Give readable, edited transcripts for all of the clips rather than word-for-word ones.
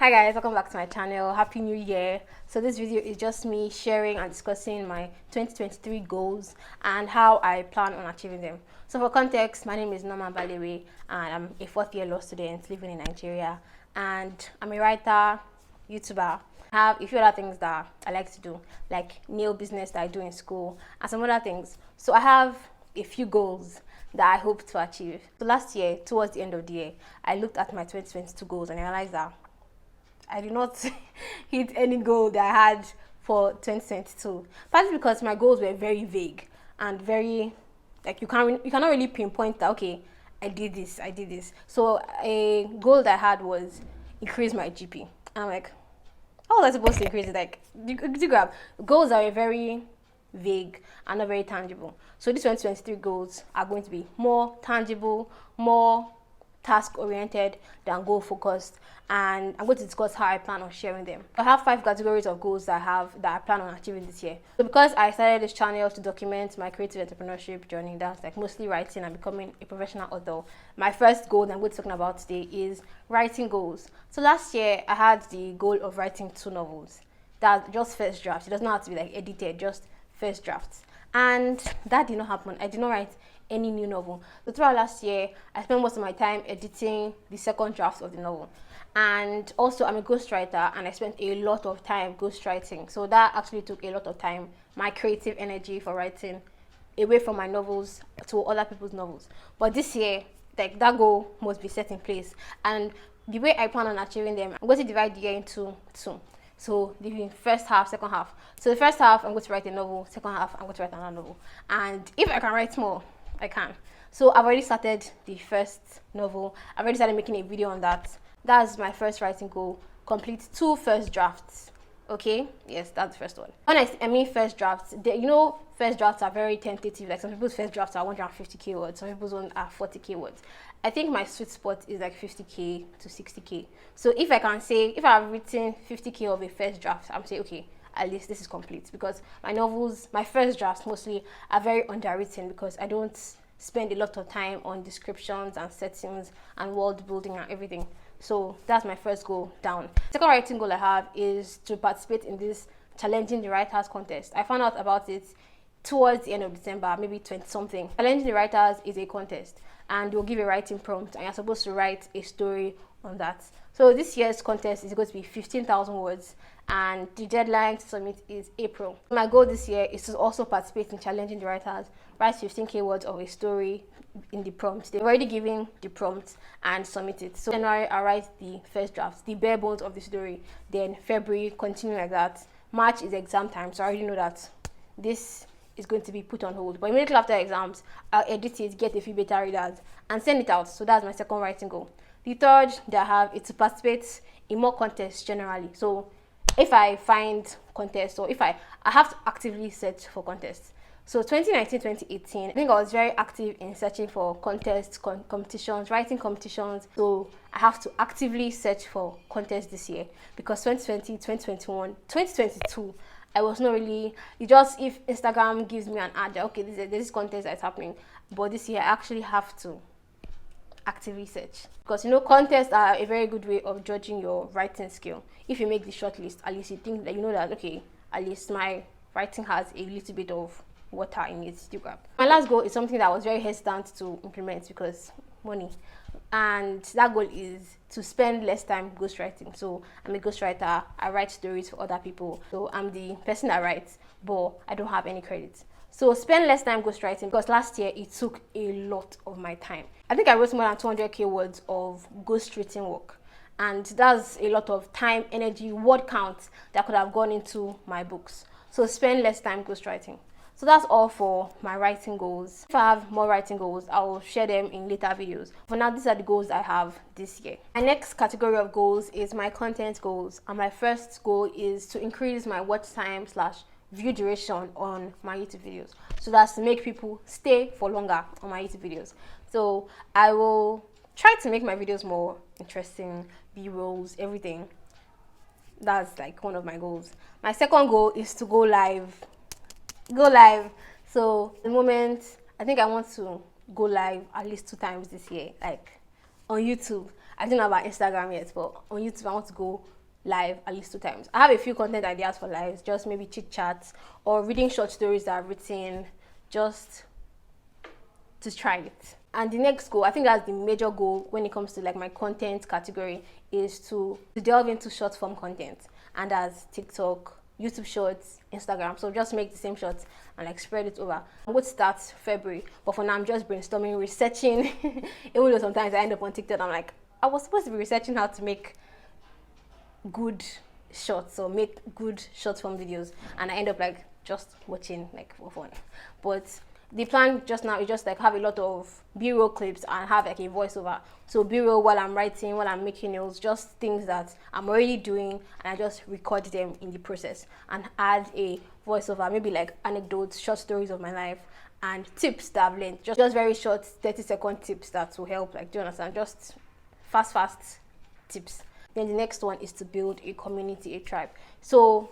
Hi guys, welcome back to my channel. Happy New Year. So this video is just me sharing and discussing my 2023 goals and how I plan on achieving them. So for context, my name is Norma Balewe and I'm a fourth year law student living in Nigeria, and I'm a writer, YouTuber. I have a few other things that I like to do, like nail business that I do in school and some other things. So I have a few goals that I hope to achieve. So last year, towards the end of the year, I looked at my 2022 goals and I realized that I did not hit any goal that I had for 2022. Partly because my goals were very vague and very, like, you cannot really pinpoint that, okay, I did this. So a goal that I had was increase my GP. And I'm like, how was I supposed to increase it? Like, you grab goals are very vague and not very tangible. So these 2023 goals are going to be more tangible, more task-oriented than goal-focused, and I'm going to discuss how I plan on sharing them. I have 5 categories of goals that I plan on achieving this year. So because I started this channel to document my creative entrepreneurship journey, that's like mostly writing and becoming a professional author, my first goal that I'm going to be talking about today is writing goals. So last year I had the goal of writing 2 novels. That's just first drafts. It does not have to be like edited, just first drafts. And that did not happen. I did not write any new novel. So throughout last year, I spent most of my time editing the second draft of the novel. And also, I'm a ghostwriter and I spent a lot of time ghostwriting. So that actually took a lot of time, my creative energy for writing, away from my novels to other people's novels. But this year, like, that goal must be set in place. And the way I plan on achieving them, I'm going to divide the year into 2. So the first half, second half. So the first half, I'm going to write a novel. Second half, I'm going to write another novel. And if I can write more, I can. So I've already started the first novel. I've already started making a video on that. That's my first writing goal. Complete 2 first drafts. Okay? Yes, that's the first one. When I mean first drafts, first drafts are very tentative. Like, some people's first drafts are 150k words. Some people's ones are 40k words. I think my sweet spot is like 50k to 60k. So if I've written 50k of a first draft, I'm saying, okay, at least this is complete, because my novels, my first drafts mostly, are very underwritten because I don't spend a lot of time on descriptions and settings and world building and everything. So that's my first goal down. Second writing goal I have is to participate in this Challenging the Writers contest. I found out about it towards the end of December, maybe 20 something. Challenging the Writers is a contest and they'll give a writing prompt and you're supposed to write a story on that. So this year's contest is going to be 15,000 words and the deadline to submit is April. My goal this year is to also participate in Challenging the Writers, write 15k words of a story in the prompt. They've already given the prompt and submit it. So January, I write the first draft, the bare bones of the story. Then February, continue like that. March is exam time, so I already know that this is going to be put on hold. But immediately after exams, I'll edit it, get a few beta readers, and send it out. So that's my second writing goal. The third that I have is to participate in more contests generally. So if I find contests, or if I have to actively search for contests. So 2019, 2018, I think I was very active in searching for contests, competitions, writing competitions. So I have to actively search for contests this year, because 2020, 2021, 2022, I was not really, if Instagram gives me an ad, okay, there's this contest that's happening. But this year I actually have to actively search, because contests are a very good way of judging your writing skill. If you make the shortlist, at least you think that that, okay, at least my writing has a little bit of water in it. My last goal is something that I was very hesitant to implement because money, and that goal is to spend less time ghostwriting. So I'm a ghostwriter. I write stories for other people, so I'm the person that writes, but I don't have any credits. So spend less time ghostwriting, because last year it took a lot of my time. I think I wrote more than 200k words of ghostwritten work, and that's a lot of time, energy, word count that could have gone into my books. So spend less time ghostwriting. So that's all for my writing goals. If I have more writing goals, I will share them in later videos. For now, these are the goals I have this year. My next category of goals is my content goals, and my first goal is to increase my watch time / view duration on my YouTube videos. So that's to make people stay for longer on my YouTube videos. So I will try to make my videos more interesting, B-rolls, everything. That's like one of my goals. My second goal is to go live. So at the moment, I think I want to go live at least 2 times this year, like on YouTube. I don't know about Instagram yet, but on YouTube I want to go live at least 2 times. I have a few content ideas for lives, just maybe chit chats or reading short stories that I've written, just to try it. And the next goal, I think that's the major goal when it comes to like my content category, is to delve into short form content, and as TikTok, YouTube Shorts, Instagram. So just make the same shorts and like spread it over. I would start February, but for now I'm just brainstorming, researching. Even though sometimes I end up on TikTok, I'm like, I was supposed to be researching how to make good shorts or make good short form videos, and I end up like just watching like for fun. But the plan just now is just like have a lot of B-roll clips and have like a voiceover. So B-roll while I'm writing, while I'm making nails, just things that I'm already doing, and I just record them in the process and add a voiceover, maybe like anecdotes, short stories of my life, and tips that I've learned. Just very short 30-second tips that will help, like, do you understand? Just fast tips. Then the next one is to build a community, a tribe. So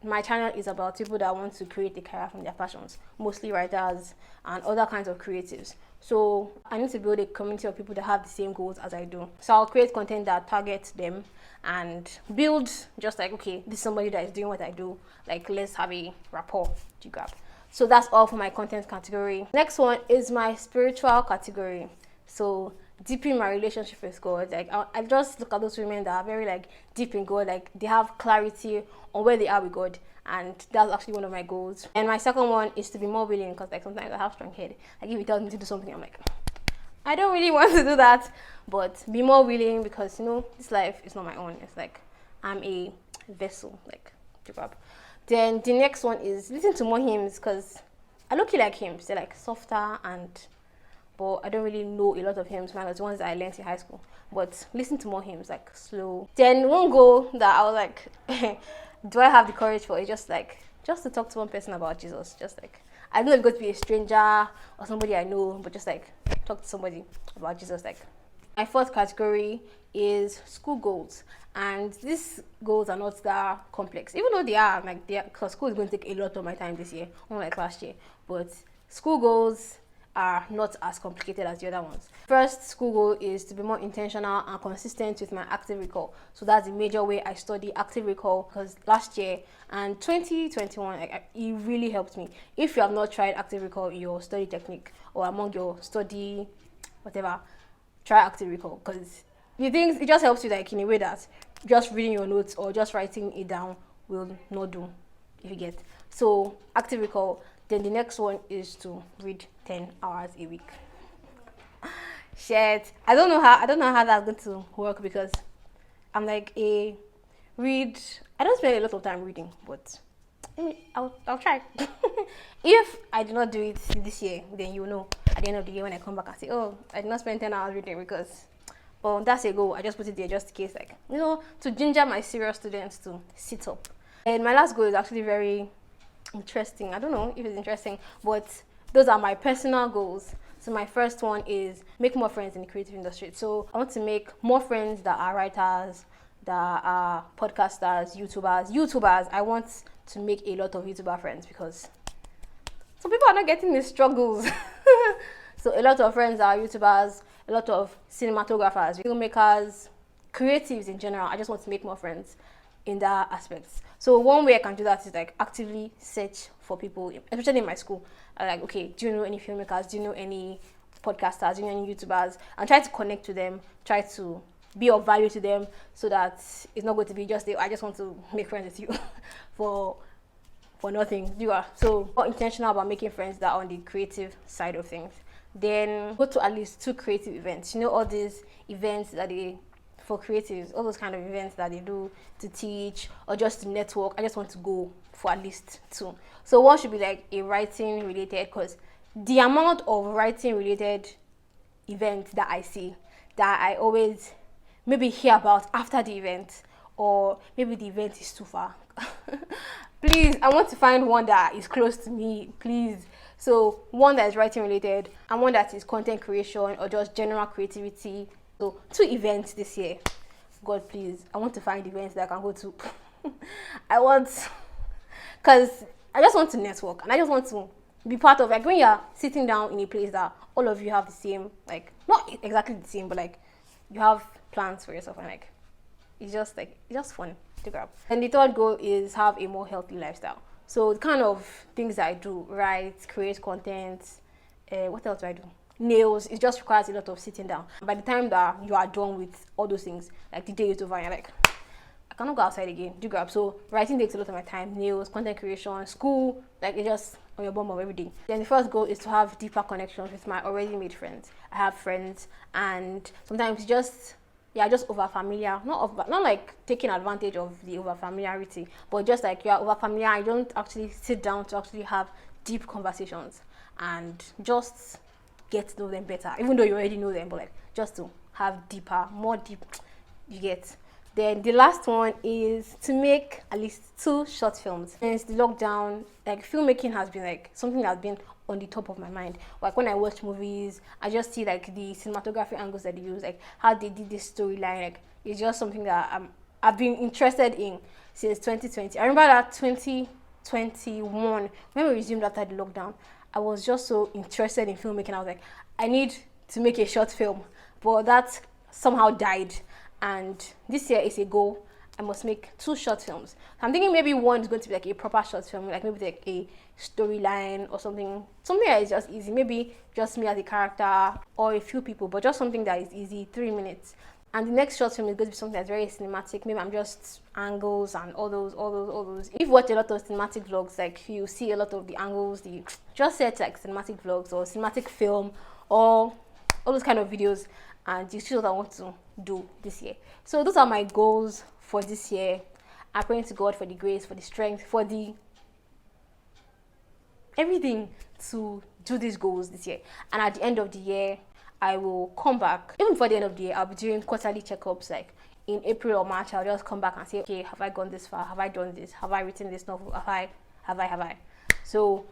my channel is about people that want to create a career from their passions, mostly writers and other kinds of creatives. So I need to build a community of people that have the same goals as I do. So I'll create content that targets them and build just like, okay, this is somebody that is doing what I do. Like, let's have a rapport to grab. So that's all for my content category. Next one is my spiritual category. So deepening my relationship with God. Like, I just look at those women that are very like deep in God, like they have clarity on where they are with God, and that's actually one of my goals. And my second one is to be more willing, because like sometimes I have strong head. Like if you tell me to do something, I'm like, I don't really want to do that, but be more willing, because you know this life is not my own. It's like I'm a vessel, like Jacob. Then the next one is listen to more hymns, because I look like hymns. They're like softer, and but I don't really know a lot of hymns, man. It's ones that I learned in high school. But listen to more hymns, like slow. Then one goal that I was like, do I have the courage for it? Just to talk to one person about Jesus. Just like, I don't know if it's going to be a stranger or somebody I know, but just like talk to somebody about Jesus. Like, my fourth category is school goals, and these goals are not that complex, even though they are, because school is going to take a lot of my time this year, unlike last year. But school goals are not as complicated as the other ones. First school goal is to be more intentional and consistent with my active recall. So that's the major way I study active recall, because last year and 2021, it really helped me. If you have not tried active recall in your study technique or among your study whatever, try active recall, because the things, it just helps you like in a way that just reading your notes or just writing it down will not do, if you get. So active recall. Then the next one is to read 10 hours a week. Shit, I don't know how that's going to work, because I'm like I don't spend a lot of time reading, but I'll try. If I do not do it this year, then you know at the end of the year when I come back and say, oh, I did not spend 10 hours reading, because well, that's a goal. I just put it there just in case, like, you know, to ginger my serious students to sit up. And my last goal is actually very interesting. I don't know if it's interesting, but those are my personal goals. So my first one is make more friends in the creative industry. So I want to make more friends that are writers, that are podcasters, YouTubers. I want to make a lot of YouTuber friends, because some people are not getting these struggles. So a lot of friends are YouTubers, a lot of cinematographers, filmmakers, creatives in general. I just want to make more friends in that aspect. So one way I can do that is like actively search for people, especially in my school. I'm like, okay, do you know any filmmakers? Do you know any podcasters? Do you know any YouTubers? And try to connect to them, try to be of value to them, so that it's not going to be just I just want to make friends with you for nothing. You are so more intentional about making friends that are on the creative side of things. Then go to at least 2 creative events. You know, all these events that they for creatives, all those kind of events that they do to teach or just to network. I just want to go for at least 2. So one should be like a writing related, because the amount of writing related events that I see, that I always maybe hear about after the event, or maybe the event is too far. Please, I want to find one that is close to me, please. So one that is writing related, and one that is content creation or just general creativity. So 2 events this year. God, please, I want to find events that I can go to. Because I just want to network, and I just want to be part of, like, when you're sitting down in a place that all of you have the same, like, not exactly the same, but like you have plans for yourself, and like it's just fun to grab. And the third goal is have a more healthy lifestyle. So the kind of things that I do, write, create content, what else do I do? Nails. It just requires a lot of sitting down. By the time that you are done with all those things, like the day is over and you're like, I cannot go outside again, do grab. So writing takes a lot of my time. Nails, content creation, school, like it just on your bum of everything. Then the first goal is to have deeper connections with my already made friends. I have friends, and sometimes just over familiar, not like taking advantage of the over familiarity, but just like you're over familiar, I don't actually sit down to actually have deep conversations and just get to know them better, even though you already know them, but like just to have more deep, you get. Then the last one is to make at least 2 short films. Since the lockdown, like filmmaking has been like something that's been on the top of my mind. Like when I watch movies, I just see like the cinematography angles that they use, like how they did this storyline. Like it's just something that I've been interested in since 2020. I remember that 2021 when we resumed after the lockdown, I was just so interested in filmmaking. I was like, I need to make a short film, but that somehow died. And this year is a goal. I must make 2 short films. I'm thinking maybe one is going to be like a proper short film, like maybe like a storyline or something that is just easy. Maybe just me as a character or a few people, but just something that is easy, 3 minutes. And the next short film is going to be something that's very cinematic. Maybe I'm just angles and all those. If you watch a lot of cinematic vlogs, like you see a lot of the angles, just set like cinematic vlogs or cinematic film or all those kind of videos, and you see what I want to do this year. So those are my goals for this year. I'm praying to God for the grace, for the strength, for the everything to do these goals this year. And at the end of the year, I will come back. Even before the end of the year, I'll be doing quarterly checkups. Like in April or March, I'll just come back and say, okay, have I gone this far? Have I done this? Have I written this novel? Have I? So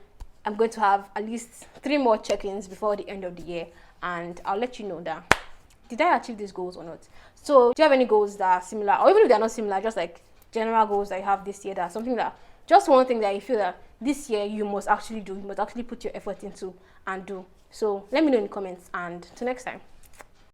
I'm going to have at least 3 more check-ins before the end of the year, and I'll let you know that did I achieve these goals or not. So do you have any goals that are similar, or even if they're not similar, just like general goals that you have this year, that something that just one thing that you feel that this year you must actually do, you must actually put your effort into and do? So let me know in the comments, and till next time.